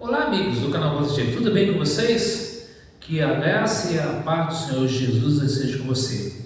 Olá, amigos do canal Positivo, tudo bem com vocês? Que a graça e a paz do Senhor Jesus esteja com você.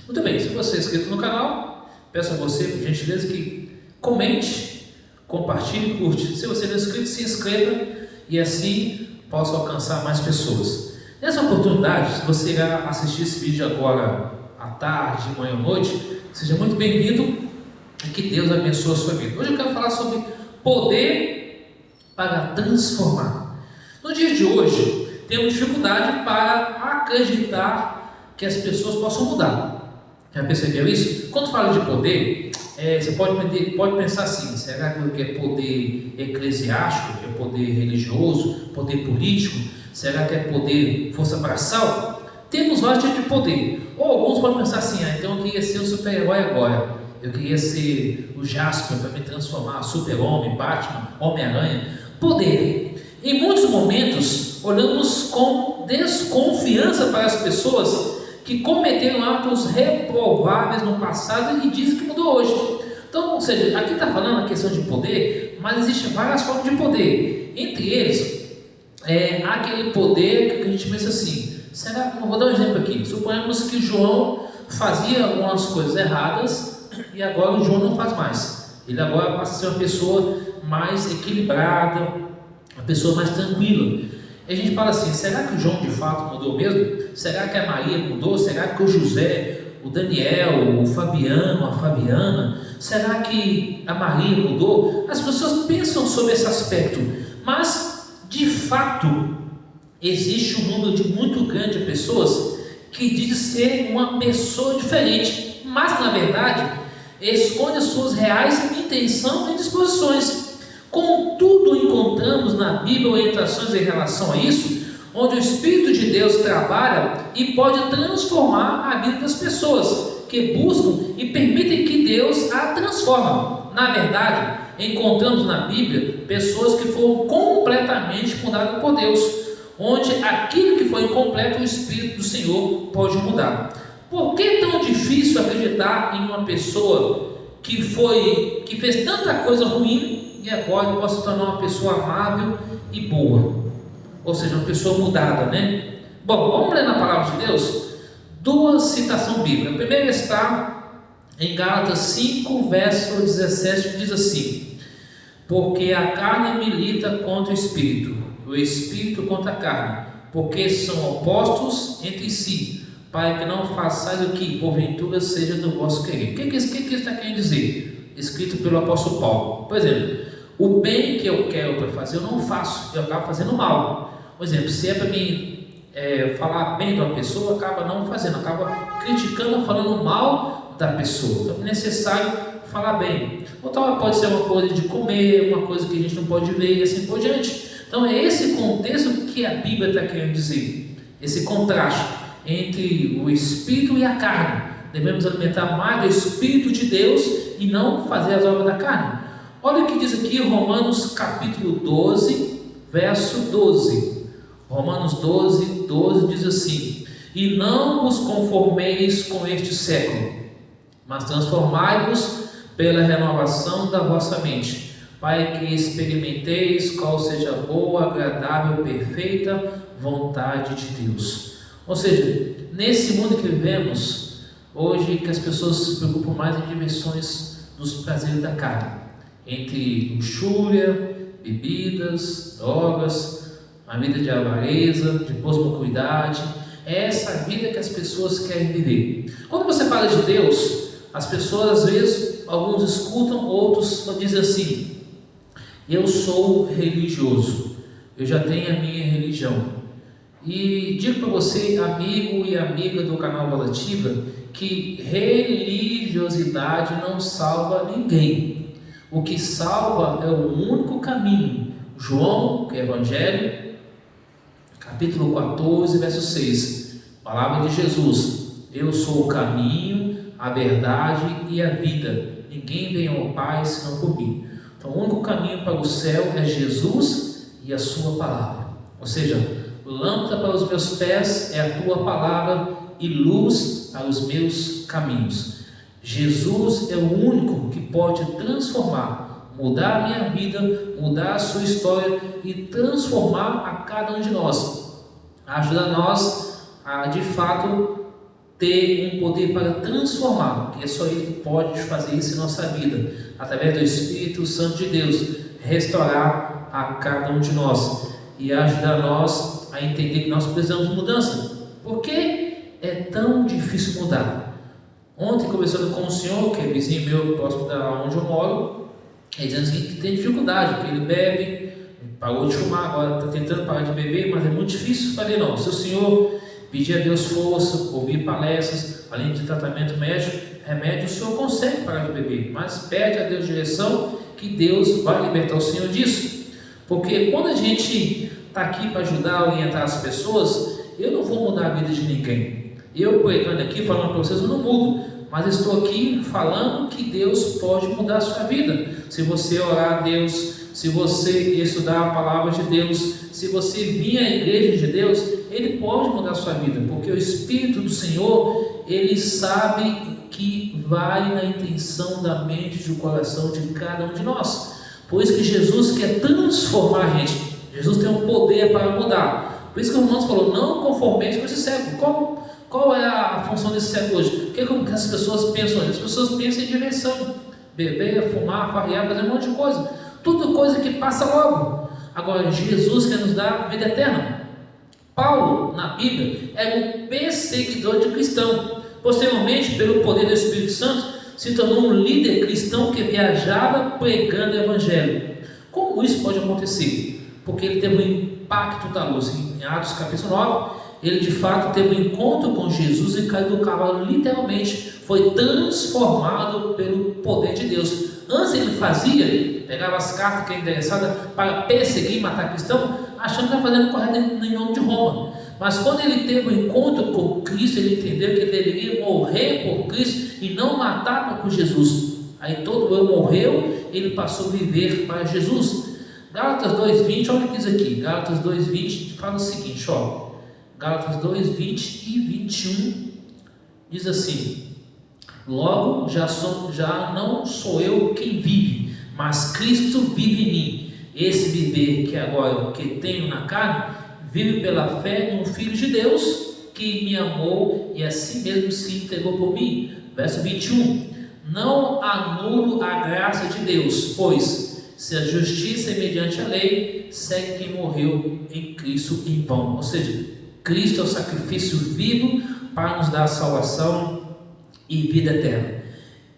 Muito bem, se você é inscrito no canal, peço a você, por gentileza, que comente, compartilhe e curte. Se você não é inscrito, se inscreva e assim possa alcançar mais pessoas. Nessa oportunidade, se você irá assistir esse vídeo agora à tarde, manhã ou noite, seja muito bem-vindo e que Deus abençoe a sua vida. Hoje eu quero falar sobre poder para transformar. No dia de hoje, temos dificuldade para acreditar que as pessoas possam mudar. Já percebeu isso? Quando fala de poder, você pode pensar assim: será que é poder eclesiástico, que é poder religioso, poder político? Será que é poder força braçal? Temos vários tipos de poder. Ou alguns podem pensar assim: então eu queria ser um super-herói agora. Eu queria ser o Jasper para me transformar, super-homem, Batman, Homem-Aranha. Poder. Em muitos momentos, olhamos com desconfiança para as pessoas que cometeram atos reprováveis no passado e dizem que mudou hoje. Então, ou seja, aqui está falando a questão de poder, mas existem várias formas de poder. Entre eles, há aquele poder que a gente pensa assim: será? Eu vou dar um exemplo aqui. Suponhamos que João fazia algumas coisas erradas e agora o João não faz mais. Ele agora passa a ser uma pessoa mais equilibrada, uma pessoa mais tranquila. E a gente fala assim: será que o João de fato mudou mesmo? Será que a Maria mudou? Será que o José, o Daniel, o Fabiano, a Fabiana, será que a Maria mudou? As pessoas pensam sobre esse aspecto, mas de fato existe um número de muito grande de pessoas que dizem ser uma pessoa diferente, mas na verdade esconde as suas reais intenções e disposições. Contudo, encontramos na Bíblia orientações em relação a isso, onde o Espírito de Deus trabalha e pode transformar a vida das pessoas que buscam e permitem que Deus a transforme. Na verdade, encontramos na Bíblia pessoas que foram completamente mudadas por Deus, onde aquilo que foi incompleto, o Espírito do Senhor pode mudar. Por que é tão difícil acreditar em uma pessoa que fez tanta coisa ruim e agora possa se tornar uma pessoa amável e boa? Ou seja, uma pessoa mudada, né? Bom, vamos ler na palavra de Deus duas citações bíblicas. A primeira está em Gálatas 5, verso 17, que diz assim: porque a carne milita contra o espírito contra a carne, porque são opostos entre si, para que não façais o que porventura seja do vosso querer. O que ele está querendo dizer? Escrito pelo apóstolo Paulo. Por exemplo, o bem que eu quero para fazer eu não faço, eu acabo fazendo mal. Por exemplo, se é para mim falar bem de uma pessoa, acaba não fazendo, acaba criticando, falando mal da pessoa. Então é necessário falar bem. Ou tal pode ser uma coisa de comer, uma coisa que a gente não pode ver e assim por diante. Então é esse contexto que a Bíblia está querendo dizer, esse contraste entre o espírito e a carne. Devemos alimentar mais do Espírito de Deus e não fazer as obras da carne. Olha o que diz aqui Romanos capítulo 12, verso 12. Romanos 12, 12 diz assim: e não vos conformeis com este século, mas transformai-vos pela renovação da vossa mente, para que experimenteis qual seja a boa, agradável, perfeita vontade de Deus. Ou seja, nesse mundo que vivemos hoje, que as pessoas se preocupam mais em diversões dos prazeres da carne, entre luxúria, bebidas, drogas, a vida de avareza, de promiscuidade, é essa vida que as pessoas querem viver. Quando você fala de Deus, as pessoas às vezes, alguns escutam, outros dizem assim: eu sou religioso, eu já tenho a minha religião. E digo para você, amigo e amiga do canal Valativa, que religiosidade não salva ninguém. O que salva é o único caminho. João, que é Evangelho, capítulo 14, verso 6, palavra de Jesus: eu sou o caminho, a verdade e a vida, ninguém vem ao Pai senão por mim. Então o único caminho para o céu é Jesus e a sua palavra. Ou seja, lâmpada para os meus pés é a tua palavra e luz para os meus caminhos. Jesus é o único que pode transformar mudar a minha vida, mudar a sua história e transformar a cada um de nós. Ajuda nós a, de fato, ter um poder para transformar, que é só Ele que pode fazer isso em nossa vida, através do Espírito Santo de Deus, restaurar a cada um de nós e ajudar nós a entender que nós precisamos de mudança. Por que é tão difícil mudar? Ontem, conversando com um senhor, que é vizinho meu, próximo da onde eu moro, ele dizendo que tem dificuldade, que ele bebe, parou de fumar, agora está tentando parar de beber, mas é muito difícil. Falei, não, se o senhor pedir a Deus força, ouvir palestras, além de tratamento médico, remédio, o senhor consegue parar de beber, mas pede a Deus direção, que Deus vai libertar o senhor disso. Porque quando a gente está aqui para ajudar, orientar as pessoas, eu não vou mudar a vida de ninguém. Eu pregando aqui, falando para vocês, eu não mudo, mas estou aqui falando que Deus pode mudar a sua vida. Se você orar a Deus, se você estudar a palavra de Deus, se você vir à igreja de Deus, Ele pode mudar a sua vida, porque o Espírito do Senhor, Ele sabe que vai na intenção da mente e do coração de cada um de nós. Por isso que Jesus quer transformar a gente. Jesus tem um poder para mudar. Por isso que o irmão falou, não conformeis com esse século. Qual é a função desse século hoje? O que as pessoas pensam hoje? As pessoas pensam em diversão, beber, fumar, farrear, fazer um monte de coisa. Tudo coisa que passa logo. Agora, Jesus quer nos dar vida eterna. Paulo, na Bíblia, era um perseguidor de cristão. Posteriormente, pelo poder do Espírito Santo, se tornou um líder cristão que viajava pregando o Evangelho. Como isso pode acontecer? Porque ele teve um impacto da luz. Em Atos capítulo 9, ele de fato teve um encontro com Jesus e caiu do cavalo, literalmente foi transformado pelo poder de Deus. Antes ele fazia, pegava as cartas que é interessada para perseguir e matar cristão, achando que estava fazendo correto em nome de Roma. Mas quando ele teve um encontro com Cristo, ele entendeu que ele deveria morrer por Cristo e não matar por Jesus. Aí todo eu morreu, ele passou a viver para Jesus. Gálatas 2:20, olha o que diz aqui. Gálatas 2:20 fala o seguinte, ó. Gálatas 2:20 e 21 diz assim: logo já não sou eu quem vive, mas Cristo vive em mim. Esse viver que agora que tenho na carne, vive pela fé no Filho de Deus, que me amou e assim mesmo se entregou por mim. Verso 21: não anulo a graça de Deus, pois se a justiça é mediante a lei, segue quem morreu em Cristo em vão. Ou seja, Cristo é o sacrifício vivo para nos dar a salvação e vida eterna.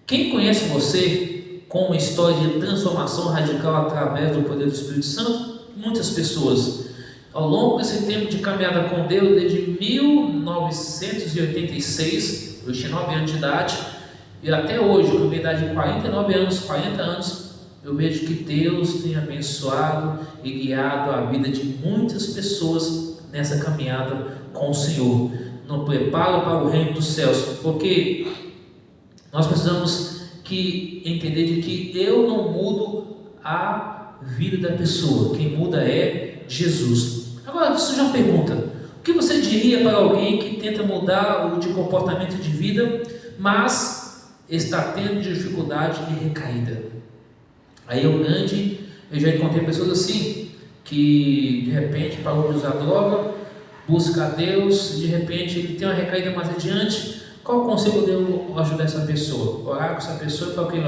Quem conhece você com uma história de transformação radical através do poder do Espírito Santo? Muitas pessoas. Ao longo desse tempo de caminhada com Deus, desde 1986, eu tinha 9 anos de idade, e até hoje, com a minha idade de 49 anos, 40 anos, eu vejo que Deus tem abençoado e guiado a vida de muitas pessoas nessa caminhada com o Senhor, no preparo para o reino dos céus, porque nós precisamos entender de que eu não mudo a vida da pessoa, quem muda é Jesus. Agora, surge uma pergunta: o que você diria para alguém que tenta mudar o de comportamento de vida, mas está tendo dificuldade de recaída? Aí eu já encontrei pessoas assim, que de repente parou de usar droga, busca a Deus, e de repente ele tem uma recaída mais adiante. Qual o conselho de eu ajudar essa pessoa? Orar com essa pessoa e falar que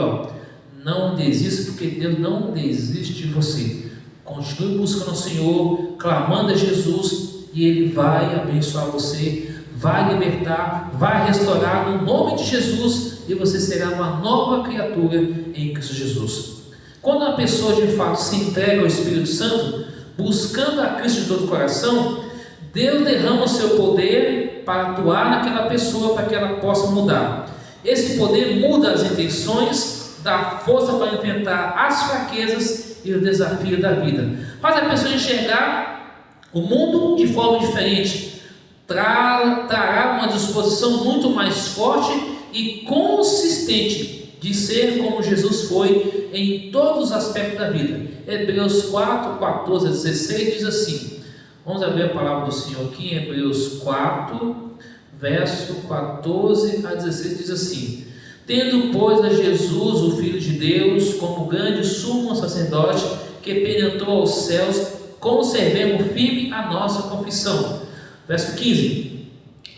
não desista, porque Deus não desiste de você. Continue buscando o Senhor, clamando a Jesus, e Ele vai abençoar você, vai libertar, vai restaurar no nome de Jesus, e você será uma nova criatura em Cristo Jesus. Quando a pessoa de fato se entrega ao Espírito Santo, buscando a Cristo de todo o coração, Deus derrama o seu poder para atuar naquela pessoa, para que ela possa mudar. Esse poder muda as intenções, dá força para enfrentar as fraquezas e os desafios da vida. Faz a pessoa enxergar o mundo de forma diferente, trará uma disposição muito mais forte e consistente de ser como Jesus foi em todos os aspectos da vida. Hebreus 4, 14 a 16 diz assim, vamos abrir a palavra do Senhor aqui em Hebreus 4, verso 14 a 16, diz assim: tendo, pois, a Jesus, o Filho de Deus, como grande sumo sacerdote que penetrou aos céus, conservemos firme a nossa confissão. Verso 15: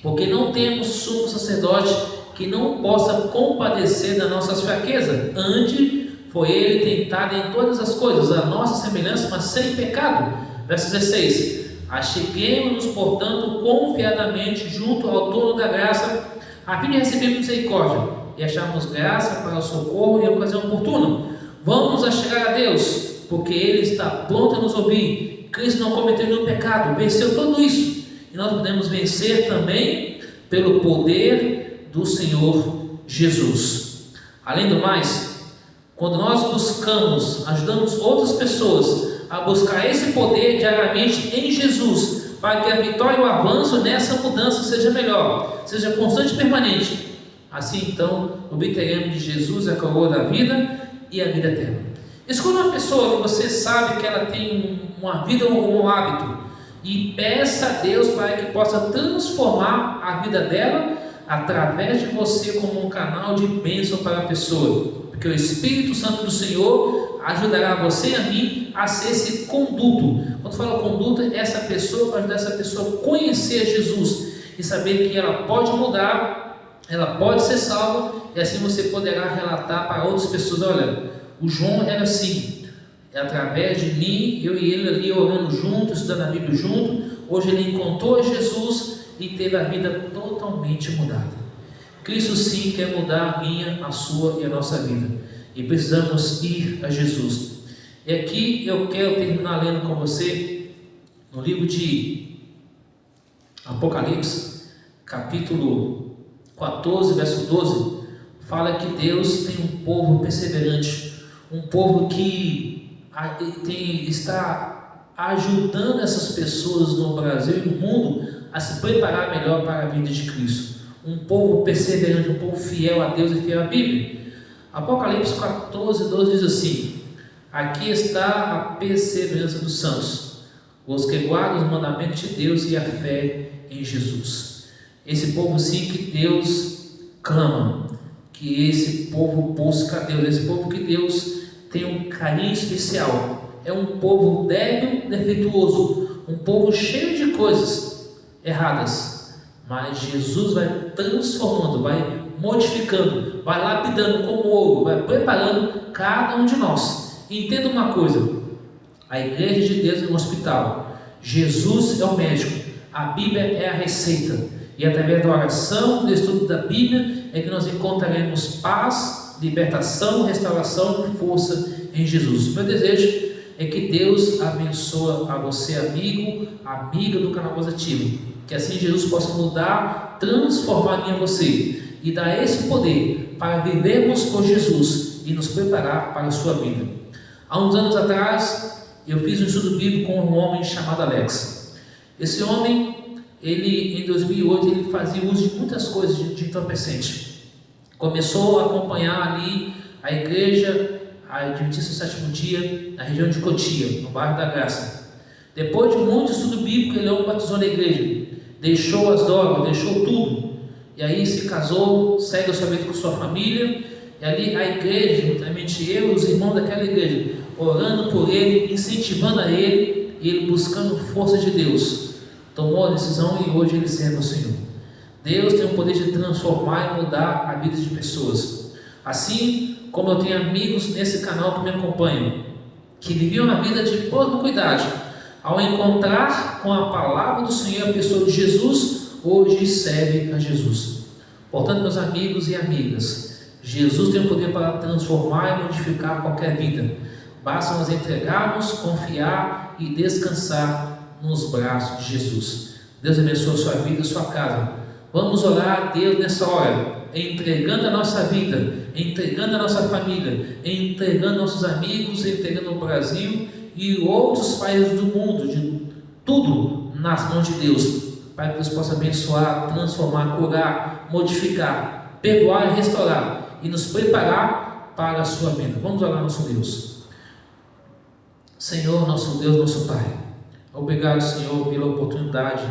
porque não temos sumo sacerdote que não possa compadecer das nossas fraquezas, antes foi ele tentado em todas as coisas, a nossa semelhança, mas sem pecado. Verso 16: acheguemos-nos, portanto, confiadamente junto ao trono da graça, a fim de recebermos misericórdia e acharmos graça para o socorro em ocasião oportuna. Vamos achegar a Deus, porque Ele está pronto a nos ouvir. Cristo não cometeu nenhum pecado, venceu tudo isso, e nós podemos vencer também pelo poder do Senhor Jesus. Além do mais, quando nós buscamos, ajudamos outras pessoas a buscar esse poder diariamente em Jesus, para que a vitória e o avanço nessa mudança seja melhor, seja constante e permanente, assim então obteremos de Jesus a coroa da vida e a vida eterna. Escolha uma pessoa que você sabe que ela tem uma vida ou um hábito, e peça a Deus para que possa transformar a vida dela através de você como um canal de bênção para a pessoa, porque o Espírito Santo do Senhor ajudará você e a mim a ser esse conduto. Quando fala conduto, é essa pessoa, para ajudar essa pessoa a conhecer Jesus e saber que ela pode mudar, ela pode ser salva, e assim você poderá relatar para outras pessoas: olha, o João era assim, através de mim, eu e ele ali orando juntos, estudando a Bíblia junto, hoje ele encontrou Jesus e teve a vida totalmente mudada. Cristo sim quer mudar a minha, a sua e a nossa vida, e precisamos ir a Jesus. E aqui eu quero terminar lendo com você no livro de Apocalipse, capítulo 14, verso 12, fala que Deus tem um povo perseverante, um povo que está ajudando essas pessoas no Brasil e no mundo a se preparar melhor para a vinda de Cristo. Um povo perseverante, um povo fiel a Deus e fiel à Bíblia. Apocalipse 14, 12 diz assim: aqui está a perseverança dos santos, os que guardam os mandamentos de Deus e a fé em Jesus. Esse povo sim que Deus clama, que esse povo busca a Deus, esse povo que Deus tem um carinho especial. É um povo débil, defeituoso, um povo cheio de coisas erradas, mas Jesus vai transformando, vai modificando, vai lapidando como ouro, vai preparando cada um de nós. E entenda uma coisa: a igreja de Deus é um hospital, Jesus é o médico, a Bíblia é a receita, e através da oração, do estudo da Bíblia, é que nós encontraremos paz, libertação, restauração e força em Jesus. Meu desejo é que Deus abençoe a você, amigo, amiga do canal Positivo, que assim Jesus possa mudar, transformar a mim e você, e dar esse poder para vivermos por Jesus e nos preparar para a sua vida. Há uns anos atrás, eu fiz um estudo bíblico com um homem chamado Alex. Esse homem, em 2008, ele fazia uso de muitas coisas de entorpecente. Começou a acompanhar ali a igreja Adventista do Sétimo Dia, na região de Cotia, no bairro da Graça. Depois de muito estudo bíblico, ele não batizou na igreja, deixou as drogas, deixou tudo, e aí se casou, segue a sua vida com sua família, e ali a igreja, juntamente eu e os irmãos daquela igreja, orando por ele, incentivando a ele, e ele buscando força de Deus, tomou a decisão e hoje ele serve ao Senhor. Deus tem o poder de transformar e mudar a vida de pessoas. Assim como eu tenho amigos nesse canal que me acompanham, que viviam a vida de promiscuidade, ao encontrar com a palavra do Senhor a pessoa de Jesus, hoje serve a Jesus. Portanto, meus amigos e amigas, Jesus tem o poder para transformar e modificar qualquer vida. Basta nós entregarmos, confiar e descansar nos braços de Jesus. Deus abençoe a sua vida e a sua casa. Vamos orar a Deus nessa hora, entregando a nossa vida, entregando a nossa família, entregando nossos amigos, entregando o Brasil e outros países do mundo, de tudo nas mãos de Deus, para que Deus possa abençoar, transformar, curar, modificar, perdoar e restaurar, e nos preparar para a sua vida. Vamos orar nosso Deus. Senhor, nosso Deus, nosso Pai, obrigado, Senhor, pela oportunidade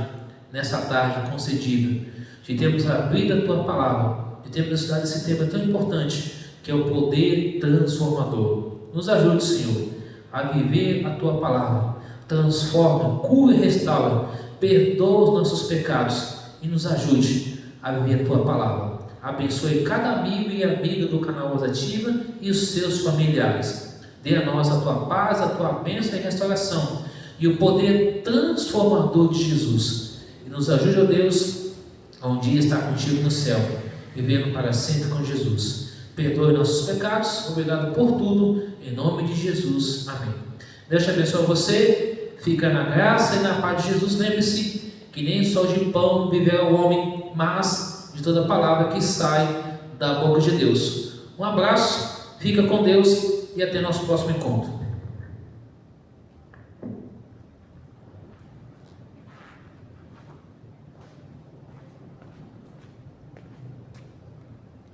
nessa tarde concedida de termos abrido a Tua Palavra, de termos estudado esse tema tão importante, que é o poder transformador. Nos ajude, Senhor, a viver a Tua palavra. Transforma, cura e restaura. Perdoa os nossos pecados e nos ajude a viver a Tua palavra. Abençoe cada amigo e amiga do canal Voz Ativa e os seus familiares. Dê a nós a Tua paz, a Tua bênção e restauração e o poder transformador de Jesus. E nos ajude, ó Deus, a um dia estar contigo no céu, vivendo para sempre com Jesus. Perdoe nossos pecados. Obrigado por tudo. Em nome de Jesus. Amém. Deus te abençoe você. Fica na graça e na paz de Jesus. Lembre-se que nem só de pão viverá o homem, mas de toda palavra que sai da boca de Deus. Um abraço. Fica com Deus e até nosso próximo encontro.